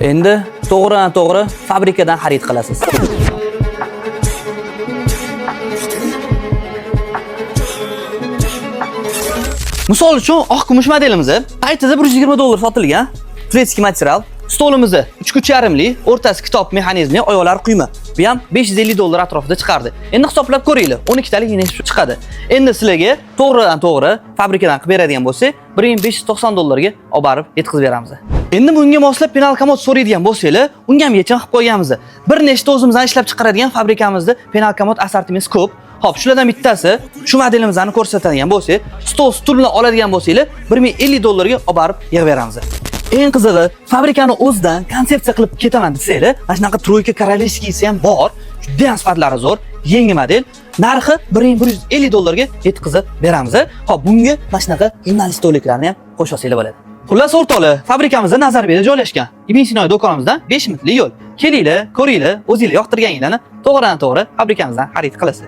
Endi to'g'ridan-to'g'ri fabrikadan xarid qilasiz. Misol uchun, oq kumush modelimiz saytida $120 sotilgan. Fretski material. Stolimizni 3.5 lik, o'rtasi kitob mexanizmi, oyoqlari quyma. Bu ham $550 atrofida chiqardi. Endi hisoblab ko'ringlar, 12 talik iynasi chiqadi. Endi sizlarga to'g'ridan-to'g'ri fabrikadan qilib beradigan bo'lsak, $1590 ga olib borib yetkazib beramiz. Endi bunga moslab penal komod so'raydigan bo'lsanglar, unga ham yechim qilib qo'yganmiz. Bir nechta o'zimizdan ishlab chiqaradigan fabrikamizda penal komod assortimenti ko'p. Xo'p, shulardan bittasi shu modelimizni ko'rsatadigan bo'lsak, stol bilan oladigan bo'lsanglar, $1050 ga olib borib yig'ib beramiz. Eng qizig'i, fabrikani o'zidan konsepsiya qilib ketaman desanglar, mana shunaqa troyka korolevskiysi ham bor. Juda ham sifatlari zo'r, yangi model. Narxi $1150 ga yetkazib beramiz. Xo'p, bunga mana shunaqa jurnalist stoliklarni ham qo'shib olsanglar bo'ladi. Xullas o'rtoqlar, fabrikamizda Nazarbekda joylashgan. Ibn Sinoy do'konimizdan 5 minutlik yo'l. Kelinglar, ko'ringlar, o'zingizlar yoqtirganinglarni to'g'ridan-to'g'ri fabrikamizdan xarid qilasiz.